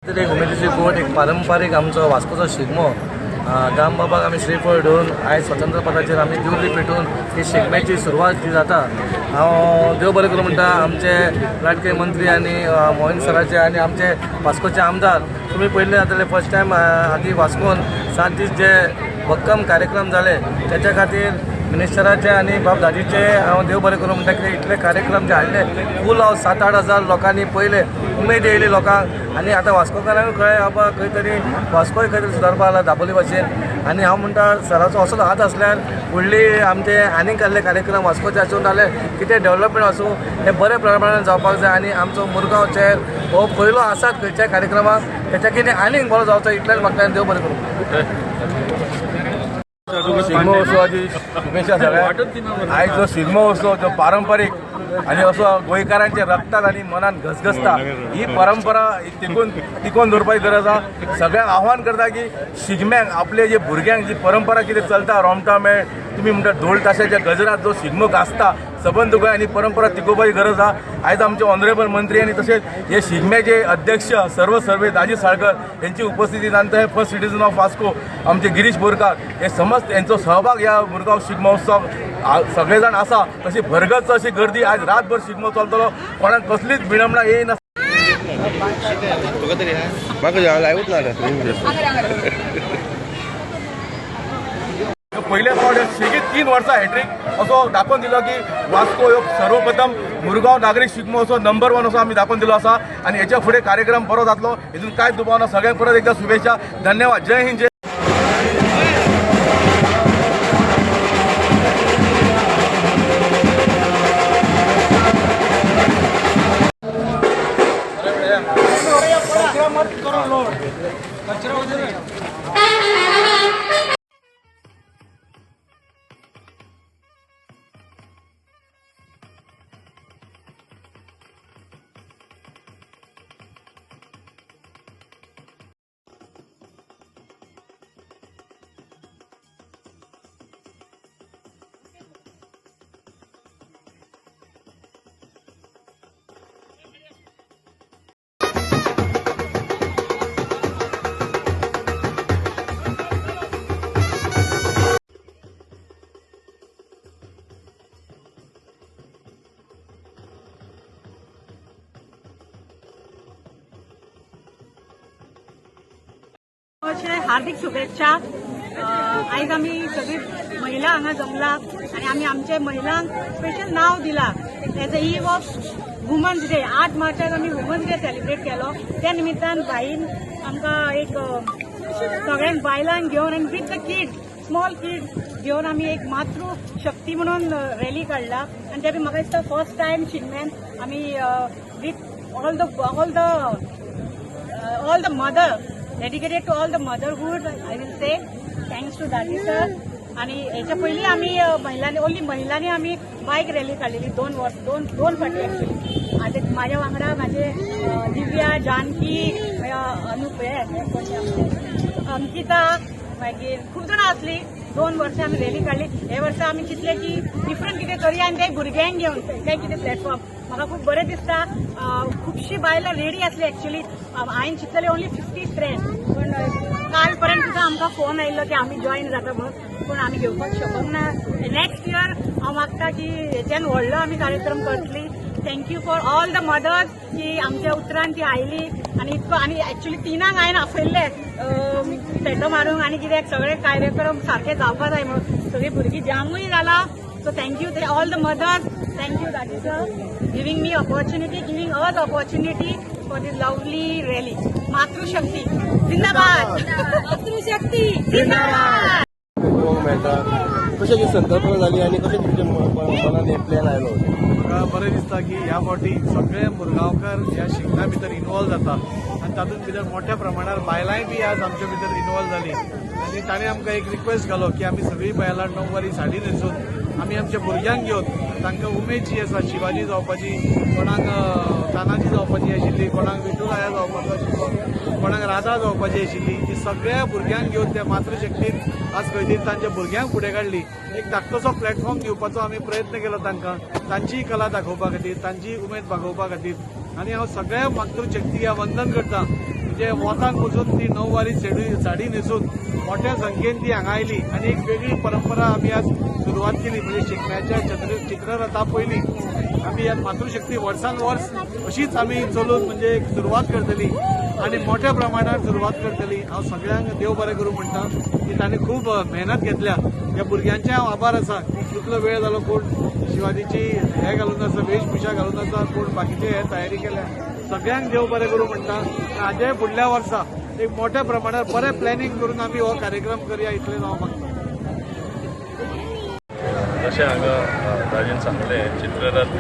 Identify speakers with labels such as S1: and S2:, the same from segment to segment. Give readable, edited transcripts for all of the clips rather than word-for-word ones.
S1: एक उमेदीची गोट एक पारंपारीक आमचो वास्कोचो शिगमो दामबाबाक आमी श्रीफळ घेवन आयज स्वतंत्र पदाचेर आमी दिवली पेटून ही शिगम्याची सुरवात जी जाता हांव देव बरें करूं म्हणटा आमचे लाडके मंत्री आनी मोहन सराचे आनी आमचे वास्कोचे आमदार तुमी पयले जातले फर्स्ट टायम आदी वास्कोन 7 दीस जे भक्कम कार्यक्रम जाले त्याच्या खातीर मिनिस्टराचे आनी बाब दाजीचे हांव देव बरें करूं म्हणटा कित्याक इतले कार्यक्रम जे हाडले फूल हांव 7-8 हजार लोकांनी पयले उमेद येयली लोकांक आनी आतां वास्कोकारांक कळ्ळें बाबा खंय तरी वास्कोय खंय तरी सुदारपा लागला दाबोली भाशेन आनी हांव म्हणटा सराचो असोच हात आसल्यार फुडली आमचे आनीक कसले कार्यक्रम वास्कोचे आसूं नाजाल्यार कितें डेव्हलपमेंट आसूं हे बरे प्रमाणान जावपाक जाय आनी आमचो मुरगांव शहर हो पयलो आसात खंयच्याय कार्यक्रमाक त्याच्या कितें आनीक बरो जावचो इतलेंच म्हाका देव बरें करूं
S2: शिगमो उत्सवाची शुभेच्छा सगळ्यांक। आयज जो शिगमो उत्सव जो पारंपारीक आणि असो गोंयकारांच्या रक्तात आणि मनात घसघसता ही परंपरा टिकून दवरपाची गरज आसा। सगळ्यांक आव्हान करता की शिगम्यांक आपले जे भुरग्यांक जी परंपरा कितें चलता रोमटा मेळ तुम्ही म्हणटा ढोल ताशाच्या गजरात जो शिगमो गाजता सबंद गोंय आणि परंपरा टिकोवपाची गरज आसा। आयज आमचे ऑनरेबल मंत्री आणि तसेच हे शिगम्याचे अध्यक्ष सर्वे दाजी साळकर यांची उपस्थितीत नंतर हे फर्स्ट सिटीजन ऑफ वास्को आमचे गिरीश बोरकार हे समस्त यांचो सहभाग या मुरगांव शिगमोत्सव सगळे जाण आसा। तशी भरगच्च अशी गर्दी आज रातभर शिगमो चलतलो कोणाक कसलीच विडंबना येयना। पहिले फावट सेगीत 3 वर्सां हॅट्रीक असो दाखोवन दिलो की वास्को ह्यो सर्वप्रथम मुरगांव नागरीक शिगमोत्सव नंबर 1 असो आमी दाखोवन दिलो आसा आणि हेच्या फुडें कार्यक्रम बरो जातलो हितून कांयच दुबाव ना। सगळ्यांक परत एकदा शुभेच्छा धन्यवाद जय हिंद जय
S3: हार्दिक शुभेच्छा। आज आम्ही सगळी महिला हांगा जमला आणि आम्ही आमच्या महिलांक स्पेशल नाव दिला as a eve of women's day. 8 मार्चाक आम्ही वुमन्स डे सेलिब्रेट केलो त्या निमित्तान बाईन आमकां एक सगळ्यांक बायलांक घेवन आनी with the kids small kids घेवन आम्ही एक मातृशक्ती म्हणून रॅली काढला आणि त्या म्हाका दिसता फर्स्ट टायम शिगम्यान आम्ही with all the mother dedicated to all the motherhood I will say thanks to Dadi sir. आणि याच्या पयलीं आम्ही महिलांनी आम्ही बाईक रॅली काढलेली 2 फाटी ॲक्च्युली। आता माझ्या वांगडा माझे दिव्या जानकी अंकिता मागीर खूप जाणां आसली 2 वर्सां आमी रॅली काढली। हे वर्सा आमी चिंतले की डिफरंट कितें करया आनी ते भुरग्यांक घेवन काय कितें प्लॅटफॉर्म म्हाका खूब बरें दिसता। खुबशीं बायलां रेडी आसली ॲक्च्युली हांवें चिंतलें ओन्ली 50 फ्रेंड्स पण काल पर्यंत सुद्दां आमकां फोन आयिल्लो की आमी जॉईन जाता म्हणून पूण आमी घेवपाक शकूंक ना। नेक्स्ट इयर हांव मागता की हेच्यान व्हडलो आमी कार्यक्रम करतली। Thank you for all the mothers की आमच्या उतरान ती आयली आणि इतको आनी ॲक्च्युली 3 हांवें आपयल्ले पेटो मारूंक आनी कित्याक सगळे कार्यक्रम सारखे जावपा जाय म्हणून सगळीं भुरगीं जामूय जाला। So thank you all the mothers. Thank you Dadi sir giving me opportunity giving us opportunity for this lovely rally. मातृशक्ती जिंदाबाद मातृशक्ती जिंदाबाद।
S1: कशें जी संकल्पना जाली आनी कशें तुमच्या मनान एक प्लॅन आयलो?
S4: म्हाका बरें दिसता की ह्या फावटी सगळे मुरगांवकार ह्या शिगम्या भितर इन्वॉल्व जाता आणि तातूंत भितर मोठ्या प्रमाणात बायलांय बी आज आमच्या भितर इन्वॉल्व जाली आणि ताणें आमकां एक रिक्वेस्ट घालो की आमी सगळीं बायलां णववारी साडी न्हेसून आमी आमच्या भुरग्यांक घेवन तांकां उमेद जी आसा शिवाजी जावपाची कोणाक तानाजी जावपाची आशिल्ली कोणाक विठुराया जावपाचो आशिल्लो कोणाक राधा जावपाची आशिल्ली ती सगळ्या भुरग्यांक घेवन त्या मातृशक्तीन आज खंय तरी तांच्या भुरग्यांक फुडें काडली। एक धाकटोसो प्लॅटफॉर्म दिवपाचो आमी प्रयत्न केलो तांकां तांची कला दाखोवपा खातीर तांची उमेद भागोवपा खातीर आणि हांव सगळ्या मातृशक्तीक वंदन करता म्हणजे वतान वचून ती नऊवारी साडी न्हेसून मोठ्या संख्येन ती हांगा आयली आनी एक वेगळी परंपरा आमी आज सुरवात केली. म्हणजे शिगम्याच्या चित्ररथा पयलीं आमी ह्या मातृशक्ती वर्सान वर्स अशीच आमी चलून म्हणजे एक सुरवात करतली आणि मोठ्या प्रमाणात सुरवात करतली. हांव सगळ्यांक देव बरें करूं म्हणटा की तांणी खूब मेहनत घेतल्या. ह्या भुरग्यांचे हांव आभार आसा की कितलो वेळ जालो कोण शिवाजीची हे घालून आसा वेशभूषा घालून आसा कोण बाकीचे हे तयारी केल्या. सगळ्यांक देव बरें करूं म्हणटा. हाजे फुडल्या वर्सा एक मोठ्या प्रमाणात बरें प्लॅनिंग करून आमी हो कार्यक्रम करया इतलें हांव मागता.
S5: जशें हांगा राजेन सांगलें चित्ररथ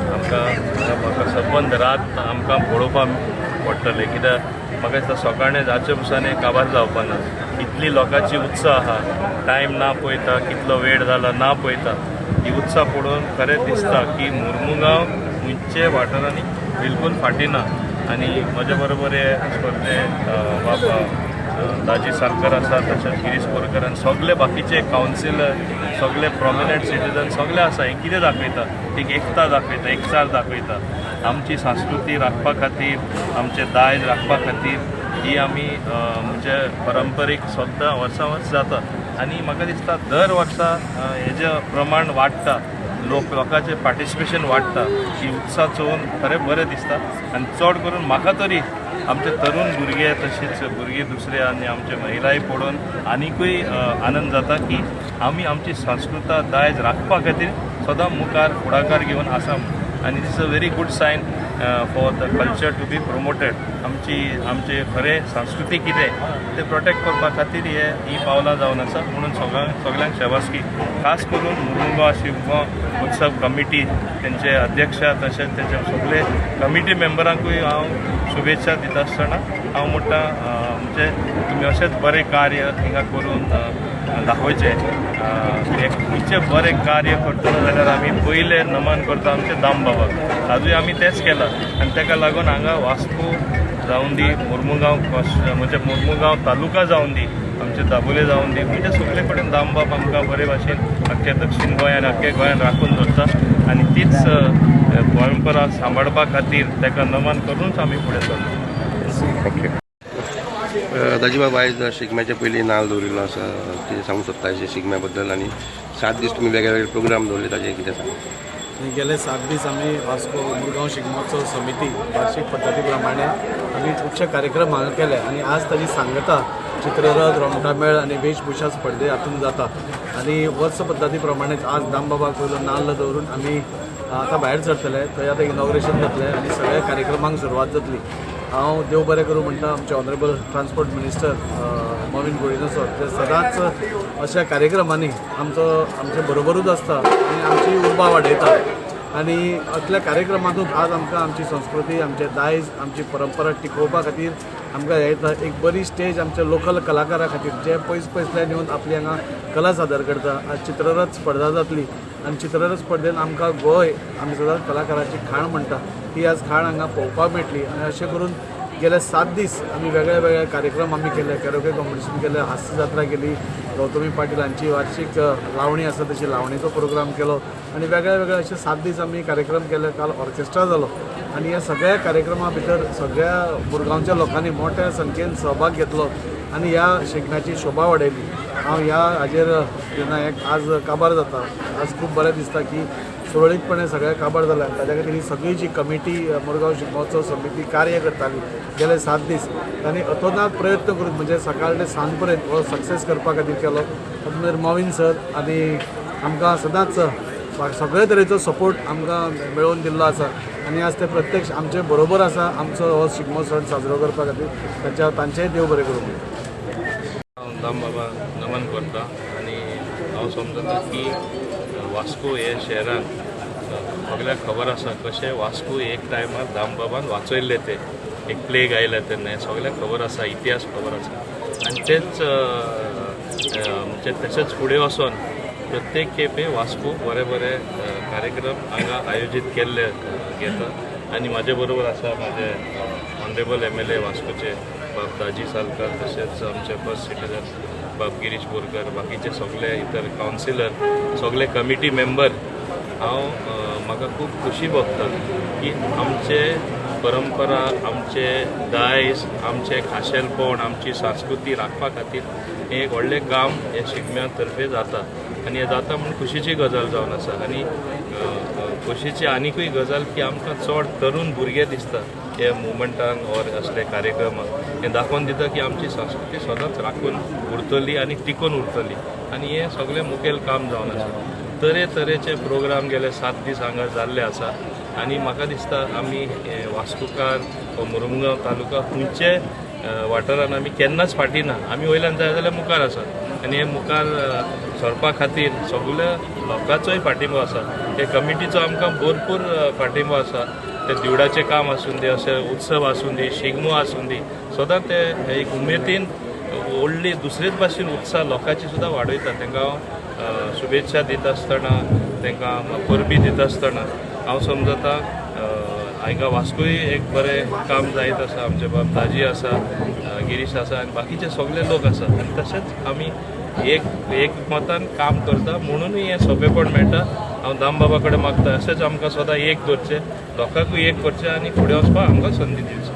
S5: म्हाका सबंद रात आमकां पळोवपाक पडटलें कित्याक म्हाका दिसता सकाळीं जाचे पसांनी काबार जावपाना. इतली लोकांची उत्साह आहा टायम ना पळयता कितलो वेळ जाला ना पळयता. ही उत्साह पळोवन खरेंच दिसता की मुर्मुगांव खंयचे वाठारांनी बिलकूल फाटी ना. आनी म्हजे बरोबर हे स्पर्धे दाजी सारकर आसा तशेंच गिरीश बोरकर आनी सगळे बाकीचे कावन्सिलर सगळे प्रॉमिनंट सिटीजन सगळे आसा. हे कितें दाखयता एक एकता दाखयता एकचार दाखयता. आमची संस्कृती राखपा खातीर आमचे दायज राखपा खातीर ही आमी म्हणजे पारंपारीक सद्दां वर्सां वर्स जाता. आनी म्हाका दिसता दर वर्सा हेजें प्रमाण वाडटा. लोकांचें पार्टिसिपेशन वाडटा. ही उत्साह चोवन खरें बरें दिसता. आनी चड करून म्हाका तरी आमचे तरुण भुरगे तशेंच भुरगे दुसरे आनी आमचे महिलाय पळोवन आनिकूय आनंद जाता की आमी आमची संस्कृताय दायज राखपा खातीर सदां मुखार फुडाकार घेवन आसा. आनी this is a very good sign for the culture to be promoted. आमचे खरें संस्कृती कितें ते प्रोटेक्ट करपा खातीर ही पावलां जावन आसा. म्हणून सगळ्यांक शेबासकी खास करून मुर्मुगांव शिगमो उत्सव कमिटी तेंचे अध्यक्ष तशेंच तेंचे सगळे कमिटी मेंबरांकूय हांव शुभेच्छा दिता आसतना हांव म्हणटा म्हणजे तुमी अशेंच बरें कार्य हिंगा करून दाखोवचें. एक खंयचें बरें कार्य करतलो जाल्यार आमी पयलें नमन करता आमचे दामबाबाक. आजूय आमी तेंच केलां आनी ताका लागून हांगा वास्को जावं दी मुर्मुगांव म्हणजे मुर्मुगांव तालुका जावं दी आमचे दाबोले जावं दी म्हणजे सगळे कडेन दामबाब आमकां बरे भाशेन अख्ख्या दक्षिण गोंयान अख्ख्या गोंयान राखून दवरता. आनी तीच परंपरा सांबाळपा खातीर ताका नमन करूनच आमी फुडें चलता.
S6: ओके. दाजीबाब आयज शिगम्याच्या पयलीं नाल्ल दवरिल्लो आसा कितें सांगूंक सोदता अशें शिगम्या बद्दल आनी 7 दीस तुमी वेगळे वेगळे प्रोग्राम दवरले ताजें कितें सांग.
S4: गेले 7 दीस आमी वास्को मुरगांव शिगमोत्सव समिती वार्षिक पद्दती प्रमाणे आमी खुबशे कार्यक्रम हांगा केले आनी आज ताची सांगता चित्ररथ रोमटामेळ आनी वेशभूषा स्पर्धे हातूंत जाता. आनी वर्स पद्दती प्रमाणेच आज दामबाबाक पयलो नाल्ल दवरून आमी आतां भायर सरतले थंय आतां इनॉग्रेशन जातलें आनी सगळ्या कार्यक्रमांक सुरवात जातली. हांव देव बरें करूं म्हणटा आमचे ऑनरेबल ट्रान्सपोर्ट मिनिस्टर मोविन गुळिनो सर ते सदांच अशा कार्यक्रमांनी आमचे बरोबरूच आसता आनी आमची उर्बा वाडयता. आनी असल्या कार्यक्रमांतूच आज आमकां आमची संस्कृती आमचे दायज आमची परंपरा टिकोवपा खातीर आमकां हे एक बरी स्टेज आमच्या लोकल कलाकारा खातीर जे पयसल्यान येवन आपली हांगा कला सादर करता. आज चित्ररथ स्पर्धा जातली आनी चित्ररथ स्पर्धेन आमकां गोंय आमी सदांच कलाकाराची खाण म्हणटा ही आज खाण हांगा पळोवपाक मेळटली. आनी अशें करून गेले 7 दीस आमी वेगळे वेगळे कार्यक्रम आमी केले. कॅरोके कॉम्पिटिशन केलें, हास्य जात्रा केली, गौतमी पाटीलांची वार्षिक लावणी आसा तशी लावणीचो प्रोग्राम केलो आनी वेगळे वेगळे अशे 7 दीस आमी कार्यक्रम केले. काल ऑर्केस्ट्रा जालो आनी ह्या सगळ्या कार्यक्रमा भितर सगळ्या मुरगांवच्या लोकांनी मोठ्या संख्येन सहभाग घेतलो आनी ह्या शिगम्याची शोभा वाडयली. हांव ह्या हाजेर जेन्ना आज काबार जाता आज खूब बरें दिसता की सुरळीतपणे सगळ्या काबार जाल्या. ताच्या खातीर ही सगळी जी कमिटी मुरगांव शिगमोत्सव समिती कार्य करताली गेले 7 दीस तांणी अतोनात प्रयत्न करून म्हणजे सकाळ ते सांज पर्यंत हो सक्सेस करपा खातीर केलो. तातूंत मोविन सर आनी आमकां सदांच सगळे तरेचो सपोर्ट आमकां मेळोवन दिल्लो आसा आनी आज ते प्रत्यक्ष आमचे बरोबर आसा आमचो हो शिगमो सण साजरो करपा खातीर. तांचेय देव बरें करूं.
S5: हांव दामबाबा नमन करता आनी हांव समजता की वास्को हे शहरान सगळ्यांक खबर आसा कशें वास्को एक टायमार दामबाबान वाचयल्ले ते एक प्लेग आयले तेन्ना हें सगळ्यांक खबर आसा इतिहास खबर आसा. आनी तेच म्हणजे तशेंच फुडें वचोन प्रत्येक खेपे वास्को बरे बरे कार्यक्रम हांगा आयोजीत केल्ले घेता. आनी म्हाजे बरोबर आसा म्हाजे ऑनरेबल MLA वास्कोचे बाब दाजी सालकर तशेंच आमचे फर्स्ट सिटीजन बाब गिरीश बोरकर बाकीचे सगळे इतर कावन्सिलर सगळे कमिटी मेंबर. हांव म्हाका खूब खुशी भोगता की आमचे परंपरा, आमचे दायज, आमचे खाशेलपण, आमची संस्कृती राखपा खातीर हें एक व्हडलें काम हे शिगम्या तर्फे जाता आनी हें जाता म्हणून खुशीची गजाल जावन आसा. आनी खोशेची आनीकूय गजाल की आमकां चड तरूण भुरगे दिसता हे मुवमेंटान ऑर असले कार्यक्रमाक. हें दाखोवन दिता की आमची संस्कृती सदांच राखून उरतली आनी टिकून उरतली आनी हें सगळें मुखेल काम जावन आसा. तरेतरेचे प्रोग्राम गेले 7 दीस हांगा जाल्ले आसा आनी म्हाका दिसता आमी वास्कोकार वा मुरुमगांव तालुका खंयचे वाठारान आमी केन्नाच फाटीं ना. आमी वयल्यान जाय जाल्यार मुखार आसा आनी हे मुखार सरपा खातीर सगळ्या लोकांचोय फाटिंबो आसा. हे कमिटीचो आमकां भरपूर फाटिंबो आसा. ते दिवडाचें काम आसूं दी, अशे उत्सव आसूं दी, शिगमो आसूं दी, सदां ते एक उमेदीन व्हडली दुसरेच भाशेन उत्साह लोकांची सुद्दां वाडयता. तांकां हांव शुभेच्छा दिता आसतना, तांकां परबी दिता आसतना हांव समजता हांगा वास्कोय एक बरें काम जायत आसा. आमचे बाब दाजी आसा, गिरीश आसा आनी बाकीचे सगळे लोक आसा. आनी तशेंच आमी एक मतान काम करता म्हणूनय हें सोंपेपण मेळटा. हांव दामबाबा कडेन मागता अशेंच आमकां सदां एक दवरचें, लोकांकूय एक करचें आनी फुडें वचपाक आमकां संदी दिवची.